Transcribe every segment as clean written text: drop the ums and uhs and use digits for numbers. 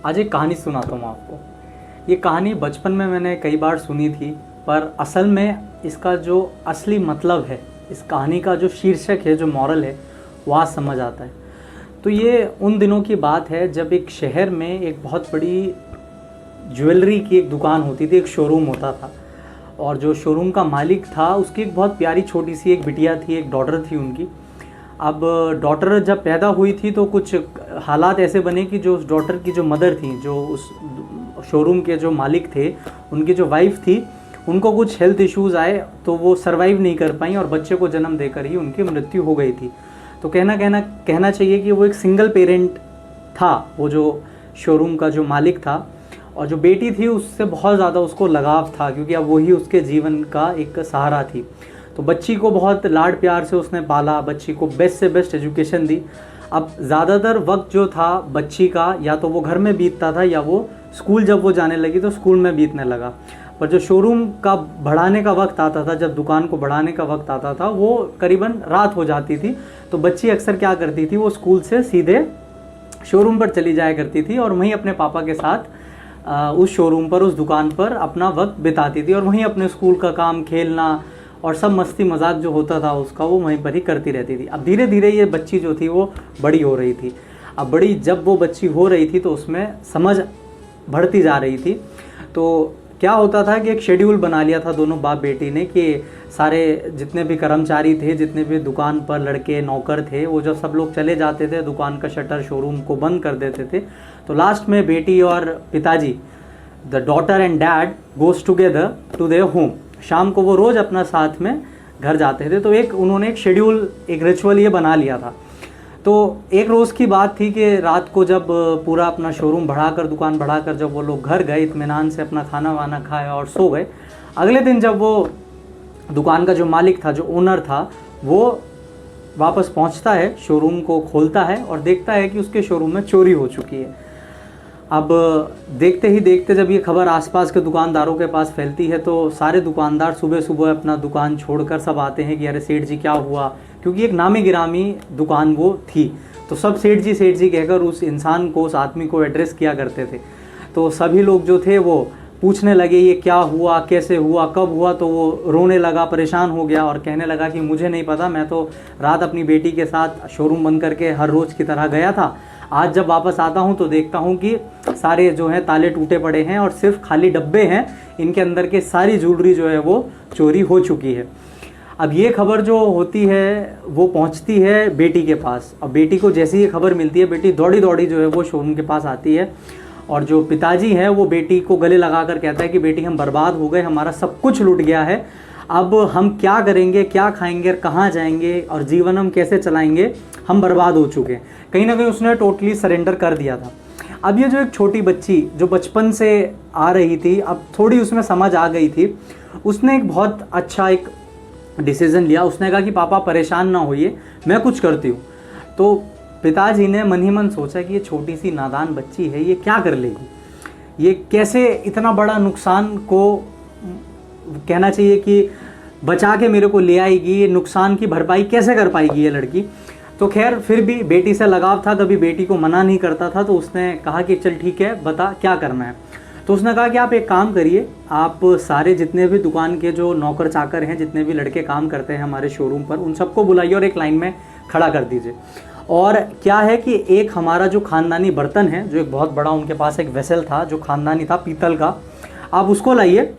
आज एक कहानी सुनाता हूँ आपको। ये कहानी बचपन में मैंने कई बार सुनी थी, पर असल में इसका जो असली मतलब है, इस कहानी का जो शीर्षक है, जो मॉरल है, वो आज समझ आता है। तो ये उन दिनों की बात है जब एक शहर में एक बहुत बड़ी ज्वेलरी की एक दुकान होती थी, एक शोरूम होता था। और जो शोरूम का मालिक था उसकी एक बहुत प्यारी छोटी सी एक बिटिया थी, एक डॉटर थी उनकी। अब डॉटर जब पैदा हुई थी तो कुछ हालात ऐसे बने कि जो उस डॉटर की जो मदर थी, जो उस शोरूम के जो मालिक थे, उनकी जो वाइफ थी, उनको कुछ हेल्थ इश्यूज़ आए तो वो सरवाइव नहीं कर पाई और बच्चे को जन्म देकर ही उनकी मृत्यु हो गई थी। तो कहना चाहिए कि वो एक सिंगल पेरेंट था, वो जो शोरूम का जो मालिक था। और जो बेटी थी उससे बहुत ज़्यादा उसको लगाव था, क्योंकि अब वही उसके जीवन का एक सहारा थी। तो बच्ची को बहुत लाड प्यार से उसने पाला, बच्ची को बेस्ट से बेस्ट एजुकेशन दी। अब ज़्यादातर वक्त जो था बच्ची का, या तो वो घर में बीतता था या वो स्कूल जब वो जाने लगी तो स्कूल में बीतने लगा। पर जो शोरूम का बढ़ाने का वक्त आता था, जब दुकान को बढ़ाने का वक्त आता था, वो करीबन रात हो जाती थी। तो बच्ची अक्सर क्या करती थी, वो स्कूल से सीधे शोरूम पर चली जाया करती थी और वहीं अपने पापा के साथ उस शोरूम पर, उस दुकान पर अपना वक्त बिताती थी और वहीं अपने स्कूल का काम, खेलना और सब मस्ती मजाक जो होता था उसका, वो वहीं पर ही करती रहती थी। अब धीरे धीरे ये बच्ची जो थी वो बड़ी हो रही थी। अब बड़ी जब वो बच्ची हो रही थी तो उसमें समझ बढ़ती जा रही थी। तो क्या होता था कि एक शेड्यूल बना लिया था दोनों बाप बेटी ने कि सारे जितने भी कर्मचारी थे, जितने भी दुकान पर लड़के नौकर थे, वो जब सब लोग चले जाते थे, दुकान का शटर शोरूम को बंद कर देते थे, तो लास्ट में बेटी और पिताजी, the daughter and dad goes together to their home. शाम को वो रोज़ अपना साथ में घर जाते थे। तो उन्होंने एक शेड्यूल, एक रिचुअल ये बना लिया था। तो एक रोज़ की बात थी कि रात को जब पूरा अपना शोरूम बढ़ाकर, दुकान बढ़ाकर जब वो लोग घर गए, इत्मीनान से अपना खाना वाना खाए और सो गए, अगले दिन जब वो दुकान का जो मालिक था, जो ओनर था, वो वापस पहुंचता है, शोरूम को खोलता है और देखता है कि उसके शोरूम में चोरी हो चुकी है। अब देखते ही देखते जब ये खबर आसपास के दुकानदारों के पास फैलती है तो सारे दुकानदार सुबह सुबह अपना दुकान छोड़कर सब आते हैं कि अरे सेठ जी क्या हुआ, क्योंकि एक नामी गिरामी दुकान वो थी। तो सब सेठ जी कहकर उस इंसान को, उस आदमी को एड्रेस किया करते थे। तो सभी लोग जो थे वो पूछने लगे ये क्या हुआ, कैसे हुआ, कब हुआ। तो वो रोने लगा, परेशान हो गया और कहने लगा कि मुझे नहीं पता, मैं तो रात अपनी बेटी के साथ शोरूम बंद करके हर रोज़ की तरह गया था। आज जब वापस आता हूँ तो देखता हूँ कि सारे जो हैं ताले टूटे पड़े हैं और सिर्फ खाली डब्बे हैं, इनके अंदर के सारी ज्वेलरी जो है वो चोरी हो चुकी है। अब ये खबर जो होती है वो पहुँचती है बेटी के पास। अब बेटी को जैसे ही ये खबर मिलती है, बेटी दौड़ी दौड़ी जो है वो शोरूम के पास आती है और जो पिताजी हैं वो बेटी को गले लगा कर कहता है कि बेटी हम बर्बाद हो गए, हमारा सब कुछ लुट गया है, अब हम क्या करेंगे, क्या खाएंगे, कहाँ जाएंगे और जीवन हम कैसे चलाएंगे, हम बर्बाद हो चुके हैं। कहीं ना कहीं उसने टोटली सरेंडर कर दिया था। अब ये जो एक छोटी बच्ची जो बचपन से आ रही थी, अब थोड़ी उसमें समझ आ गई थी, उसने एक बहुत अच्छा एक डिसीज़न लिया। उसने कहा कि पापा परेशान ना होइए, मैं कुछ करती हूँ। तो पिताजी ने मन ही मन सोचा कि ये छोटी सी नादान बच्ची है, ये क्या कर लेगी, ये कैसे इतना बड़ा नुकसान को, कहना चाहिए कि बचा के मेरे को ले आएगी, ये नुकसान की भरपाई कैसे कर पाएगी ये लड़की। तो खैर फिर भी बेटी से लगाव था, कभी बेटी को मना नहीं करता था। तो उसने कहा कि चल ठीक है, बता क्या करना है। तो उसने कहा कि आप एक काम करिए, आप सारे जितने भी दुकान के जो नौकर चाकर हैं, जितने भी लड़के काम करते हैं हमारे शोरूम पर, उन सबको बुलाइए और एक लाइन में खड़ा कर दीजिए। और क्या है कि एक हमारा जो ख़ानदानी बर्तन है, जो एक बहुत बड़ा उनके पास एक वेसल था जो ख़ानदानी था पीतल का, आप उसको लाइए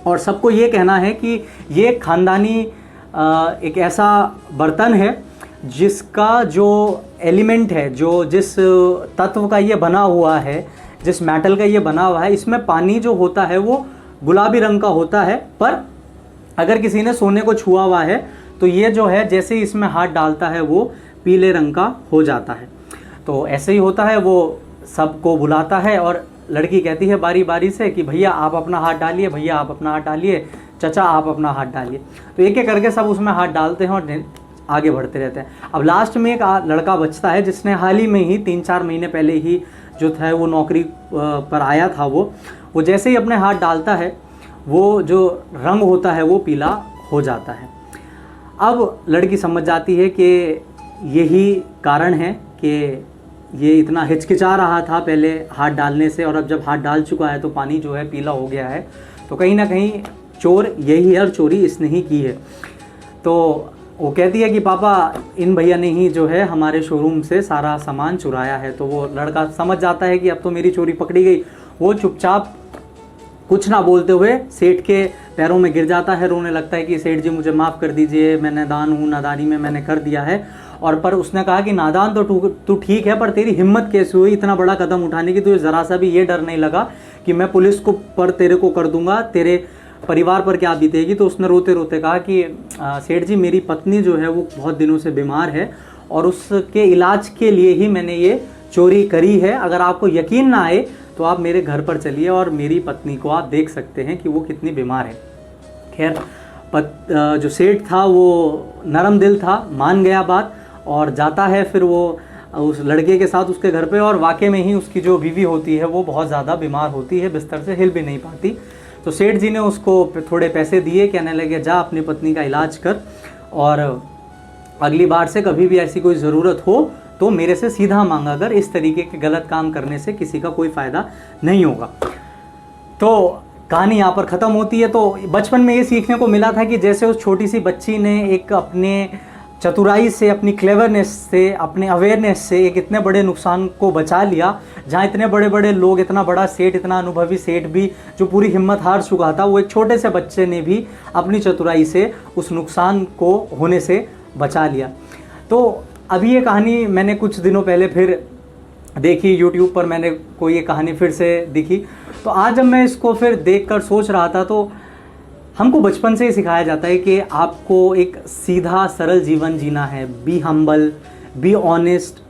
और सबको ये कहना है कि ये ख़ानदानी एक ऐसा बर्तन है जिसका जो एलिमेंट है, जो जिस तत्व का ये बना हुआ है, जिस मेटल का ये बना हुआ है, इसमें पानी जो होता है वो गुलाबी रंग का होता है, पर अगर किसी ने सोने को छुआ हुआ है तो ये जो है जैसे ही इसमें हाथ डालता है वो पीले रंग का हो जाता है। तो ऐसे ही होता है, वो सबको बुलाता है और लड़की कहती है बारी बारी से कि भैया आप अपना हाथ डालिए, भैया आप अपना हाथ डालिए, चचा आप अपना हाथ डालिए। तो एक एक करके सब उसमें हाथ डालते हैं और आगे बढ़ते रहते हैं। अब लास्ट में एक लड़का बचता है जिसने हाल ही में ही 3-4 महीने पहले ही जो था वो नौकरी पर आया था। वो जैसे ही अपने हाथ डालता है वो जो रंग होता है वो पीला हो जाता है। अब लड़की समझ जाती है कि यही कारण है कि ये इतना हिचकिचा रहा था पहले हाथ डालने से, और अब जब हाथ डाल चुका है तो पानी जो है पीला हो गया है। तो कहीं ना कहीं चोर यही है और चोरी इसने ही की है। तो वो कहती है कि पापा इन भैया ने ही जो है हमारे शोरूम से सारा सामान चुराया है। तो वो लड़का समझ जाता है कि अब तो मेरी चोरी पकड़ी गई। वो चुपचाप कुछ ना बोलते हुए सेठ के पैरों में गिर जाता है, रोने लगता है कि सेठ जी मुझे माफ़ कर दीजिए, मैं नादान हूँ, नादानी में मैंने कर दिया है। और पर उसने कहा कि नादान तो तू ठीक है, पर तेरी हिम्मत कैसे हुई इतना बड़ा कदम उठाने की? तुझे ज़रा सा भी ये डर नहीं लगा कि मैं पुलिस को पर तेरे को कर दूंगा, तेरे परिवार पर क्या बीतेगी? तो उसने रोते रोते कहा कि सेठ जी मेरी पत्नी जो है वो बहुत दिनों से बीमार है और उसके इलाज के लिए ही मैंने ये चोरी करी है। अगर आपको यकीन ना आए तो आप मेरे घर पर चलिए और मेरी पत्नी को आप देख सकते हैं कि वो कितनी बीमार है। खैर जो सेठ था वो नरम दिल था, मान गया बात और जाता है फिर वो उस लड़के के साथ उसके घर पे। और वाकई में ही उसकी जो बीवी होती है वो बहुत ज़्यादा बीमार होती है, बिस्तर से हिल भी नहीं पाती। तो सेठ जी ने उसको थोड़े पैसे दिए, कहने लगे जा अपनी पत्नी का इलाज कर और अगली बार से कभी भी ऐसी कोई ज़रूरत हो तो मेरे से सीधा मांगा कर, इस तरीके के गलत काम करने से किसी का कोई फ़ायदा नहीं होगा। तो कहानी यहाँ पर ख़त्म होती है। तो बचपन में ये सीखने को मिला था कि जैसे उस छोटी सी बच्ची ने एक अपने चतुराई से, अपनी क्लेवरनेस से, अपने अवेयरनेस से एक इतने बड़े नुकसान को बचा लिया, जहाँ इतने बड़े बड़े लोग, इतना बड़ा सेठ, इतना अनुभवी सेठ भी जो पूरी हिम्मत हार चुका था, वो एक छोटे से बच्चे ने भी अपनी चतुराई से उस नुकसान को होने से बचा लिया। तो अभी ये कहानी मैंने कुछ दिनों पहले फिर देखी यूट्यूब पर, मैंने कोई ये कहानी फिर से दिखी। तो आज जब मैं इसको फिर देखकर सोच रहा था तो हमको बचपन से ही सिखाया जाता है कि आपको एक सीधा सरल जीवन जीना है। Be humble, be honest,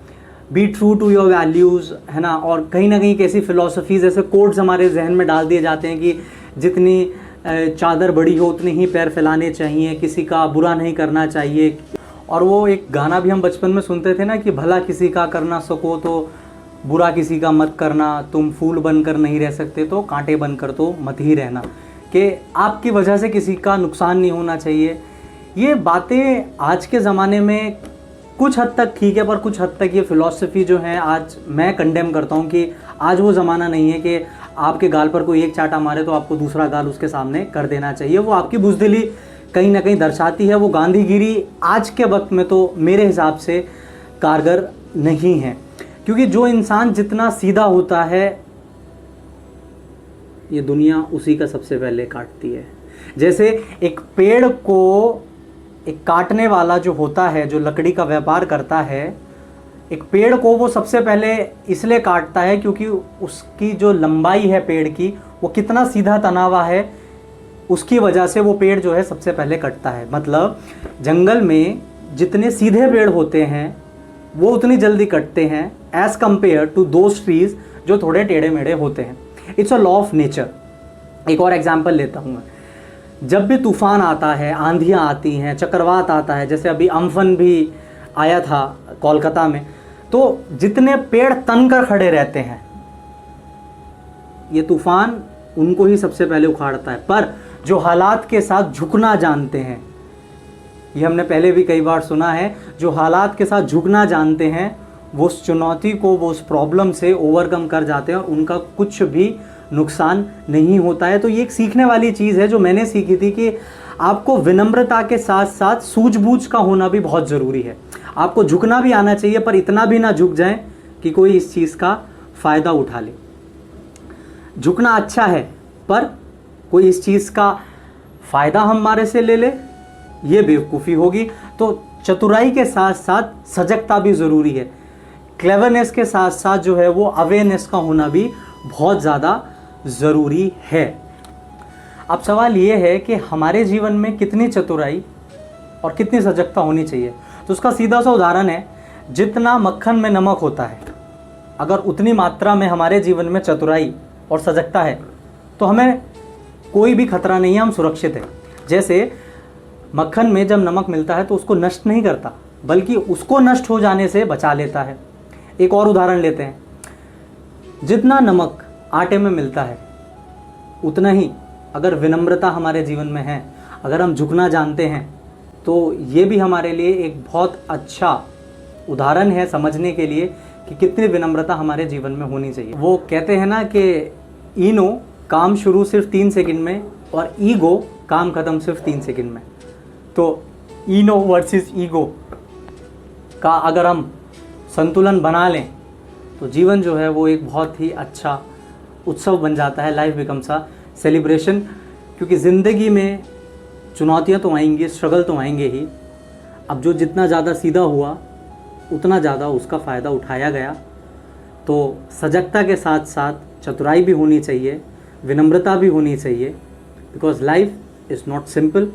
be true to your values, है ना। और कहीं ना कहीं कैसी फ़िलासफ़ीज़, ऐसे कोड्स हमारे जहन में डाल दिए जाते हैं कि जितनी चादर बड़ी हो उतने ही पैर फैलाने चाहिए, किसी का बुरा नहीं करना चाहिए। और वो एक गाना भी हम बचपन में सुनते थे ना कि भला किसी का करना सको तो बुरा किसी का मत करना, तुम फूल बनकर नहीं रह सकते तो कांटे बनकर तो मत ही रहना, कि आपकी वजह से किसी का नुकसान नहीं होना चाहिए। ये बातें आज के ज़माने में कुछ हद तक ठीक है, पर कुछ हद तक ये फ़िलॉसफी जो है आज मैं कंडेम करता हूँ कि आज वो ज़माना नहीं है कि आपके गाल पर कोई एक चाटा मारे तो आपको दूसरा गाल उसके सामने कर देना चाहिए। वो आपकी बुज़दिली कहीं ना कहीं दर्शाती है। वो गांधीगिरी आज के वक्त में तो मेरे हिसाब से कारगर नहीं है, क्योंकि जो इंसान जितना सीधा होता है ये दुनिया उसी का सबसे पहले काटती है। जैसे एक पेड़ को एक काटने वाला जो होता है, जो लकड़ी का व्यापार करता है, एक पेड़ को वो सबसे पहले इसलिए काटता है क्योंकि उसकी जो लंबाई है पेड़ की, वो कितना सीधा तना हुआ है, उसकी वजह से वो पेड़ जो है सबसे पहले कटता है। मतलब जंगल में जितने सीधे पेड़ होते हैं वो उतनी जल्दी कटते हैं as compare to those trees जो थोड़े टेढ़े मेढ़े होते हैं। It's a law of nature. एक और एग्जांपल लेता हूँ मैं। जब भी तूफ़ान आता है, आंधियाँ आती हैं, चक्रवात आता है, जैसे अभी अम्फन भी आया था कोलकाता में, तो जितने पेड़ तन कर खड़े रहते हैं ये तूफ़ान उनको ही सबसे पहले उखाड़ता है। पर जो हालात के साथ झुकना जानते हैं, ये हमने पहले भी कई बार सुना है, जो हालात के साथ झुकना जानते हैं वो उस चुनौती को, वो उस प्रॉब्लम से ओवरकम कर जाते हैं और उनका कुछ भी नुकसान नहीं होता है। तो ये एक सीखने वाली चीज़ है जो मैंने सीखी थी कि आपको विनम्रता के साथ साथ सूझबूझ का होना भी बहुत ज़रूरी है। आपको झुकना भी आना चाहिए, पर इतना भी ना झुक जाए कि कोई इस चीज़ का फ़ायदा उठा ले। झुकना अच्छा है, पर कोई इस चीज़ का फ़ायदा हमारे से ले ले, ये बेवकूफ़ी होगी। तो चतुराई के साथ साथ सजगता भी ज़रूरी है। क्लेवरनेस के साथ साथ जो है वो अवेयरनेस का होना भी बहुत ज़्यादा ज़रूरी है। अब सवाल ये है कि हमारे जीवन में कितनी चतुराई और कितनी सजगता होनी चाहिए। तो उसका सीधा सा उदाहरण है, जितना मक्खन में नमक होता है, अगर उतनी मात्रा में हमारे जीवन में चतुराई और सजगता है तो हमें कोई भी खतरा नहीं है, हम सुरक्षित हैं। जैसे मक्खन में जब नमक मिलता है तो उसको नष्ट नहीं करता, बल्कि उसको नष्ट हो जाने से बचा लेता है। एक और उदाहरण लेते हैं, जितना नमक आटे में मिलता है उतना ही अगर विनम्रता हमारे जीवन में है, अगर हम झुकना जानते हैं, तो ये भी हमारे लिए एक बहुत अच्छा उदाहरण है समझने के लिए कि कितनी विनम्रता हमारे जीवन में होनी चाहिए। वो कहते हैं ना कि इनो काम शुरू सिर्फ 3 सेकंड में और ईगो काम ख़त्म सिर्फ 3 सेकंड में। तो इनो वर्सेस ईगो का अगर हम संतुलन बना लें तो जीवन जो है वो एक बहुत ही अच्छा उत्सव बन जाता है। Life becomes a celebration. क्योंकि ज़िंदगी में चुनौतियाँ तो आएंगी, स्ट्रगल तो आएंगे ही। अब जो जितना ज़्यादा सीधा हुआ उतना ज़्यादा उसका फ़ायदा उठाया गया। तो सजगता के साथ साथ चतुराई भी होनी चाहिए, विनम्रता भी होनी चाहिए। Because life is not simple.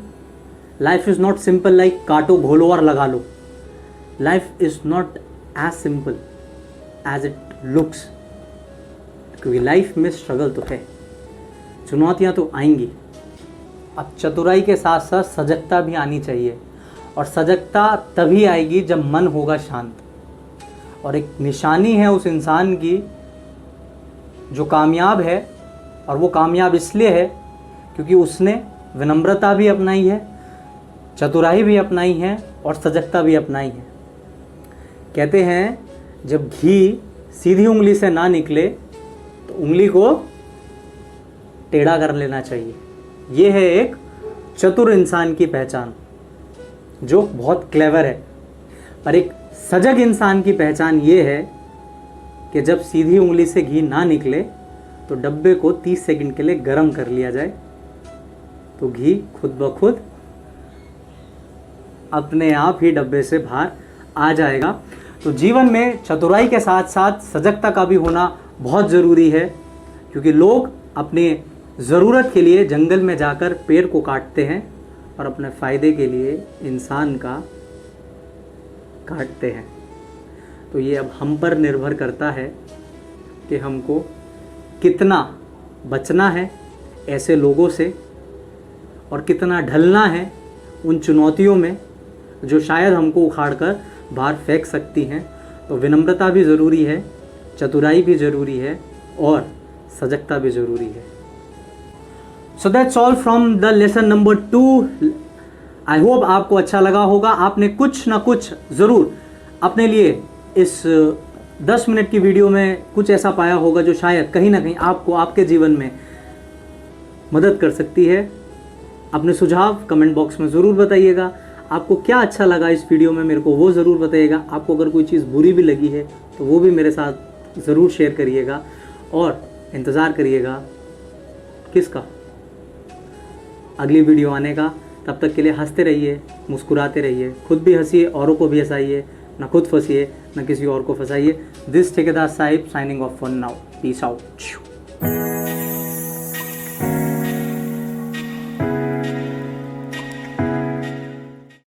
Life is not simple like काटो घोलो और लगा लो। Life is not as simple as it looks. क्योंकि लाइफ में स्ट्रगल तो है, चुनौतियाँ तो आएंगी। अब चतुराई के साथ साथ सजगता भी आनी चाहिए। और सजगता तभी आएगी जब मन होगा शांत। और एक निशानी है उस इंसान की जो कामयाब है, और वो कामयाब इसलिए है क्योंकि उसने विनम्रता भी अपनाई है, चतुराई भी अपनाई है और सजगता भी अपनाई है। कहते हैं जब घी सीधी उंगली से ना निकले तो उंगली को टेढ़ा कर लेना चाहिए। ये है एक चतुर इंसान की पहचान जो बहुत क्लेवर है। पर एक सजग इंसान की पहचान ये है कि जब सीधी उंगली से घी ना निकले तो डब्बे को 30 सेकंड के लिए गर्म कर लिया जाए, तो घी खुद ब खुद अपने आप ही डब्बे से बाहर आ जाएगा। तो जीवन में चतुराई के साथ साथ सजगता का भी होना बहुत ज़रूरी है। क्योंकि लोग अपने ज़रूरत के लिए जंगल में जाकर पेड़ को काटते हैं और अपने फ़ायदे के लिए इंसान का काटते हैं। तो ये अब हम पर निर्भर करता है कि हमको कितना बचना है ऐसे लोगों से और कितना ढलना है उन चुनौतियों में जो शायद हमको उखाड़कर बाहर फेंक सकती हैं। तो विनम्रता भी ज़रूरी है, चतुराई भी ज़रूरी है और सजगता भी ज़रूरी है। So that's all from the lesson number 2। I hope आपको अच्छा लगा होगा। आपने कुछ ना कुछ ज़रूर अपने लिए इस 10 मिनट की वीडियो में कुछ ऐसा पाया होगा जो शायद कहीं ना कहीं आपको आपके जीवन में मदद कर सकती है। अपने सुझाव कमेंट बॉक्स में ज़रूर बताइएगा। आपको क्या अच्छा लगा इस वीडियो में मेरे को वो ज़रूर बताइएगा। आपको अगर कोई चीज़ बुरी भी लगी है तो वो भी मेरे साथ ज़रूर शेयर करिएगा। और इंतज़ार करिएगा किसका, अगली वीडियो आने का। तब तक के लिए हंसते रहिए, मुस्कुराते रहिए, खुद भी हंसिए, औरों को भी हंसाइए, ना खुद फंसिए ना किसी और को फंसाइए। दिस ठेकेदार Sahib signing off for now. Peace out.